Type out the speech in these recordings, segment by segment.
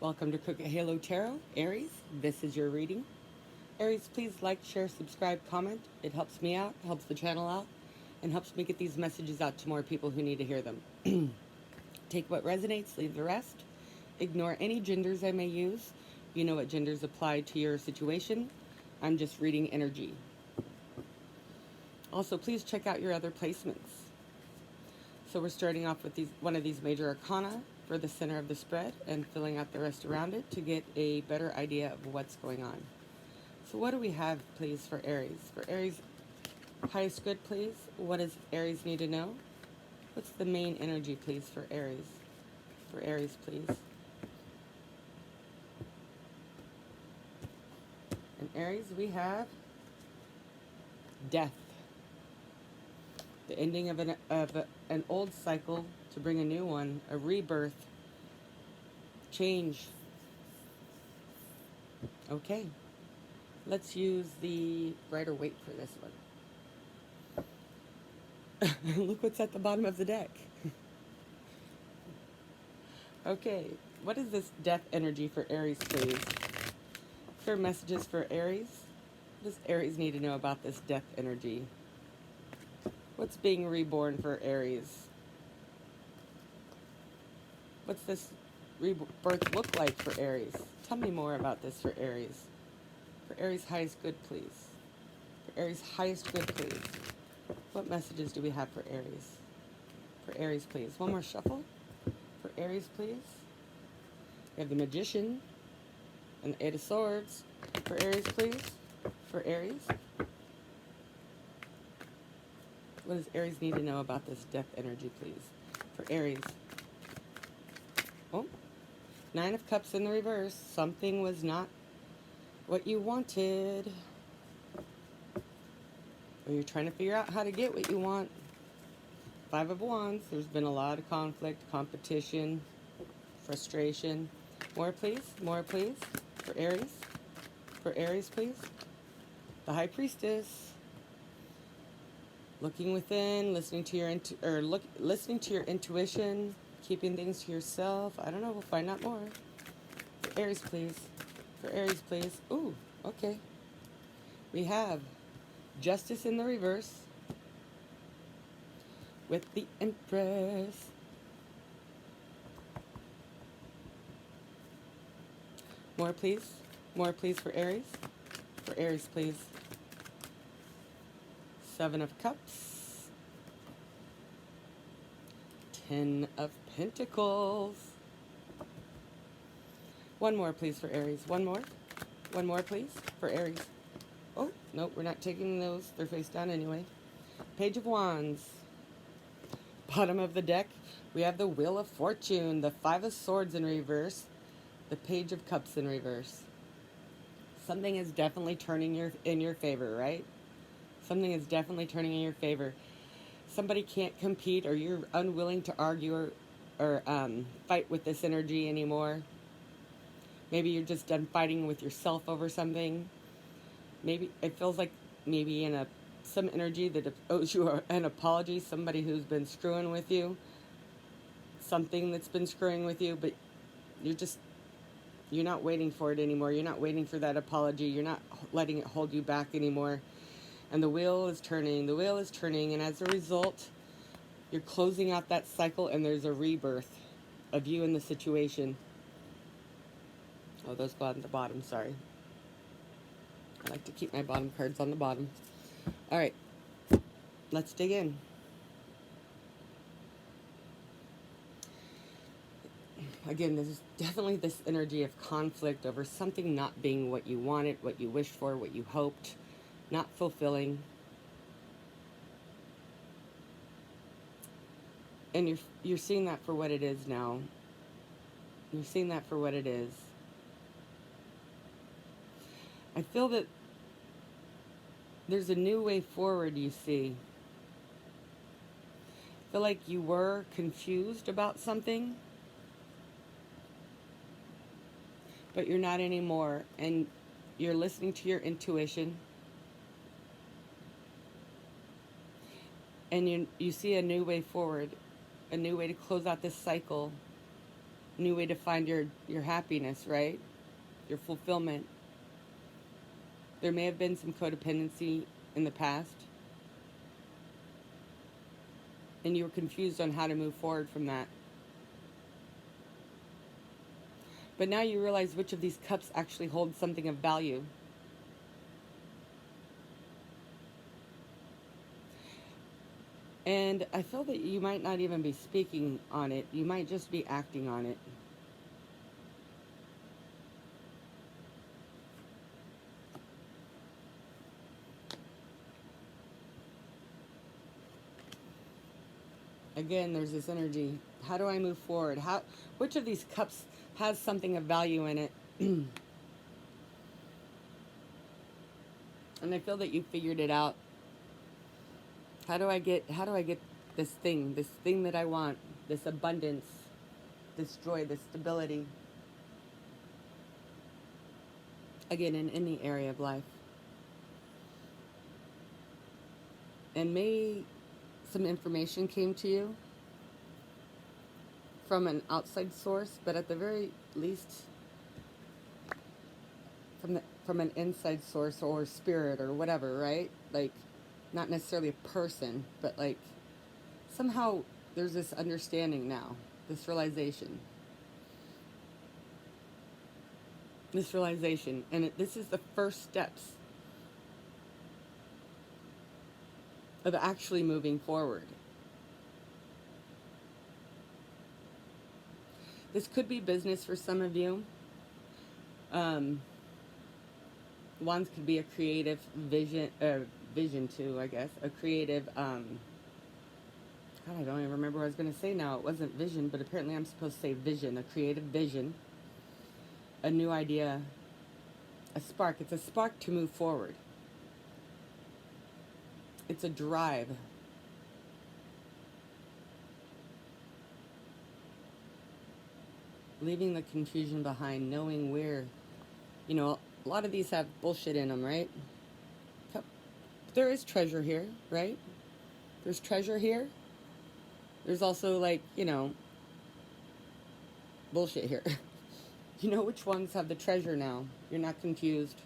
Welcome to Cook a Halo Tarot. Aries, this is your reading. Aries, please like, share, subscribe, comment. It helps me out, helps the channel out, and helps me get these messages out to more people who need to hear them. Take what resonates, leave the rest. Ignore any genders I may use. You know what genders apply to your situation. I'm just reading energy. Also, please check out your other placements. So we're starting off with one of these major arcana for the center of the spread and filling out the rest around it to get a better idea of what's going on. So what do we have, please, for Aries? For Aries, highest good, please. What does Aries need to know? What's the main energy, please, for Aries? For Aries, please. In Aries, we have death. The ending of an old cycle to bring a new one, a rebirth, change. Okay, let's use the brighter weight for this one. Look what's at the bottom of the deck. Okay, what is this death energy for Aries, please? For messages for Aries, what does Aries need to know about this death energy? What's being reborn for Aries? What's this rebirth look like for Aries? Tell me more about this for Aries. For Aries' highest good, please. For Aries' highest good, please. What messages do we have for Aries? For Aries, please. One more shuffle. For Aries, please. We have the Magician and the Eight of Swords. For Aries, please. For Aries. What does Aries need to know about this death energy, please? For Aries. Oh, Nine of Cups in the reverse. Something was not what you wanted. Or you're trying to figure out how to get what you want. Five of Wands. There's been a lot of conflict, competition, frustration. More, please. More, please. For Aries. For Aries, please. The High Priestess. Looking within, listening to your listening to your intuition, keeping things to yourself. I don't know. We'll find out more. For Aries, please. For Aries, please. Ooh, okay. We have Justice in the reverse with the Empress. More, please. More, please, for Aries. For Aries, please. Seven of Cups. Ten of Pentacles. One more, please, for Aries. One more. One more, please, for Aries. Oh, nope, we're not taking those. They're face down anyway. Page of Wands. Bottom of the deck, we have the Wheel of Fortune, the Five of Swords in reverse, the Page of Cups in reverse. Something is definitely turning in your favor, right? Something is definitely turning in your favor. Somebody can't compete, or you're unwilling to argue or fight with this energy anymore. Maybe you're just done fighting with yourself over something. Maybe it feels like maybe in some energy that owes you an apology. Somebody who's been screwing with you. Something that's been screwing with you, but you're not waiting for it anymore. You're not waiting for that apology. You're not letting it hold you back anymore. And the wheel is turning. The wheel is turning. And as a result, you're closing out that cycle and there's a rebirth of you in the situation. Oh, those go on the bottom. Sorry. I like to keep my bottom cards on the bottom. All right. Let's dig in. Again, there's definitely this energy of conflict over something not being what you wanted, what you wished for, what you hoped, not fulfilling. And you're seeing that for what it is now. You're seeing that for what it is. I feel that there's a new way forward, you see. I feel like you were confused about something, but you're not anymore. And you're listening to your intuition. And you see a new way forward, a new way to close out this cycle. new way to find your happiness, right? Your fulfillment. There may have been some codependency in the past, and you were confused on how to move forward from that. But now you realize which of these cups actually hold something of value. And I feel that you might not even be speaking on it. You might just be acting on it. Again, there's this energy. How do I move forward? Which of these cups has something of value in it? And I feel that you figured it out. How do I get this thing that I want, this abundance, this joy, this stability? Again, in any area of life. And maybe some information came to you from an outside source, but at the very least from an inside source or spirit or whatever, right? Like, not necessarily a person, but like somehow there's this understanding now, this realization, and this is the first steps of actually moving forward. This could be business for some of you. Wands could be a creative vision too, I guess. A creative, God, I don't even remember what I was going to say now. It wasn't vision, but apparently I'm supposed to say vision. A creative vision. A new idea. A spark. It's a spark to move forward. It's a drive. Leaving the confusion behind, knowing where, a lot of these have bullshit in them, right? There is treasure here, right? There's treasure here. There's also, like, bullshit here. You know which ones have the treasure now. You're not confused.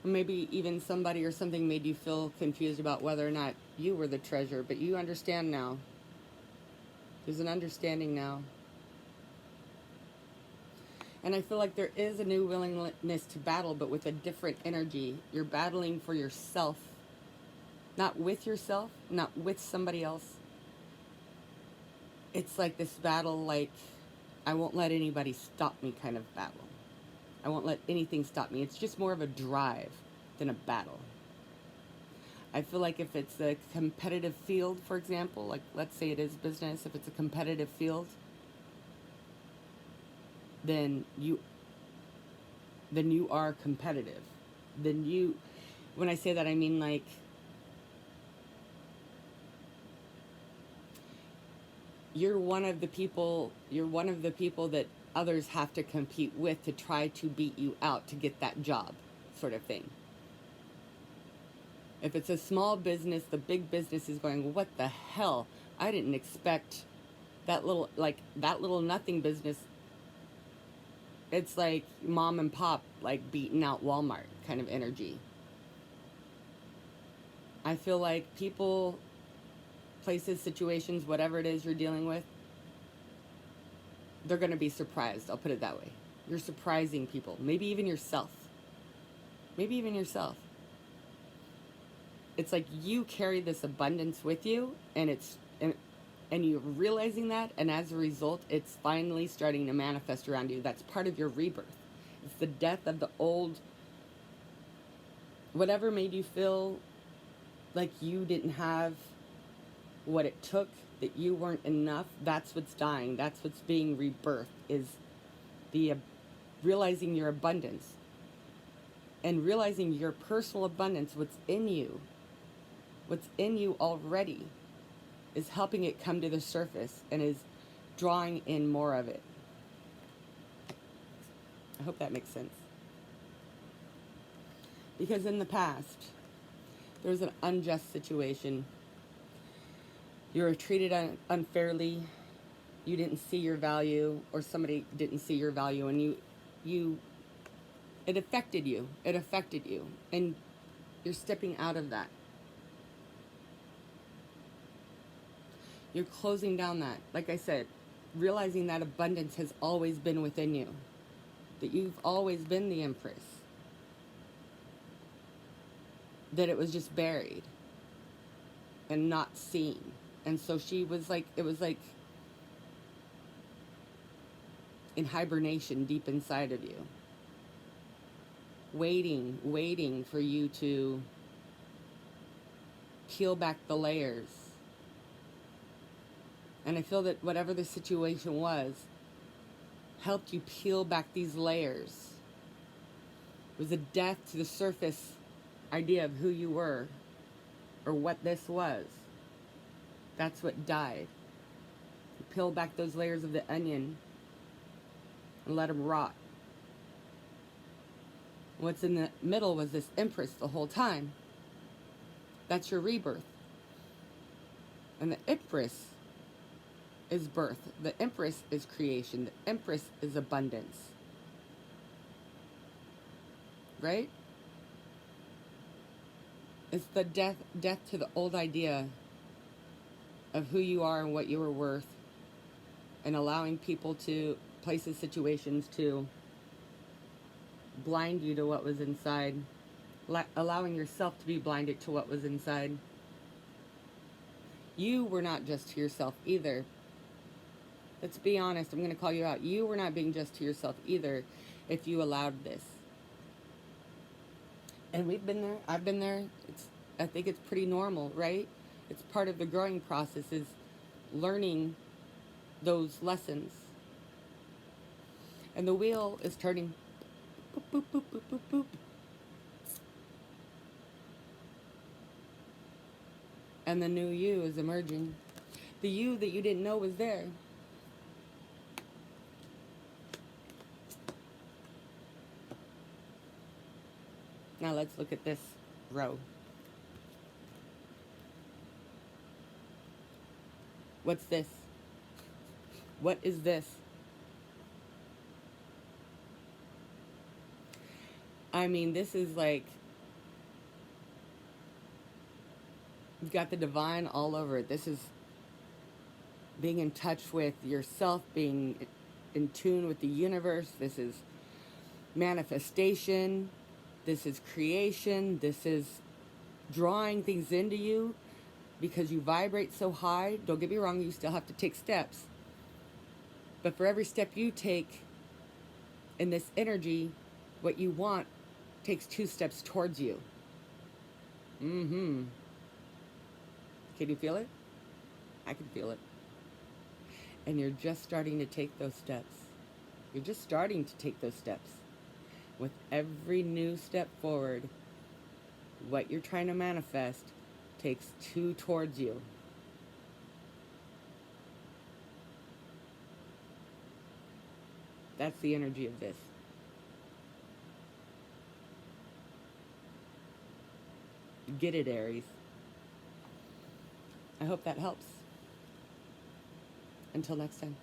Or maybe even somebody or something made you feel confused about whether or not you were the treasure, but you understand now. There's an understanding now. And I feel like there is a new willingness to battle, but with a different energy. You're battling for yourself. Not with yourself, not with somebody else. It's like this battle, like, I won't let anybody stop me kind of battle. I won't let anything stop me. It's just more of a drive than a battle. I feel like if it's a competitive field, for example, like let's say it is business, if it's a competitive field, then you are competitive. When I say that, I mean like you're one of the people that others have to compete with to try to beat you out to get that job, sort of thing. If it's a small business, the big business is going, what the hell? I didn't expect that little nothing business. It's like mom and pop, like beating out Walmart kind of energy. I feel like people, places, situations, whatever it is you're dealing with, they're going to be surprised. I'll put it that way. You're surprising people. Maybe even yourself. It's like you carry this abundance with you, and you're realizing that, and as a result, it's finally starting to manifest around you. That's part of your rebirth. It's the death of the old, whatever made you feel like you didn't have what it took, that you weren't enough. That's what's dying. That's what's being rebirthed, is the realizing your abundance. And realizing your personal abundance, what's in you already, is helping it come to the surface and is drawing in more of it. I hope that makes sense. Because in the past, there was an unjust situation. You were treated unfairly. You didn't see your value, or somebody didn't see your value, and you, it affected you. It affected you, and you're stepping out of that. You're closing down that. Like I said, realizing that abundance has always been within you. That you've always been the Empress. That it was just buried and not seen. And so she was like, it was like in hibernation deep inside of you. Waiting for you to peel back the layers. And I feel that whatever the situation was, helped you peel back these layers. It was a death to the surface idea of who you were or what this was. That's what died. You peel back those layers of the onion and let them rot. What's in the middle was this Empress the whole time. That's your rebirth. And the Empress is birth. The Empress is creation. The Empress is abundance. Right? It's the death to the old idea of who you are and what you were worth, and allowing people to, places, situations to blind you to what was inside, allowing yourself to be blinded to what was inside. You were not just to yourself either. Let's be honest, I'm going to call you out. You were not being just to yourself either if you allowed this. And we've been there. I've been there. I think it's pretty normal, right? It's part of the growing process, is learning those lessons. And the wheel is turning. Boop, boop, boop, boop, boop, boop. And the new you is emerging. The you that you didn't know was there. Now let's look at this row. What's this? What is this? I mean, this is like, you've got the divine all over it. This is being in touch with yourself, being in tune with the universe. This is manifestation. This is creation. This is drawing things into you because you vibrate so high. Don't get me wrong, you still have to take steps. But for every step you take in this energy, what you want takes 2 steps towards you. Can you feel it? I can feel it. And you're just starting to take those steps. You're just starting to take those steps. With every new step forward, what you're trying to manifest takes 2 towards you. That's the energy of this. Get it, Aries. I hope that helps. Until next time.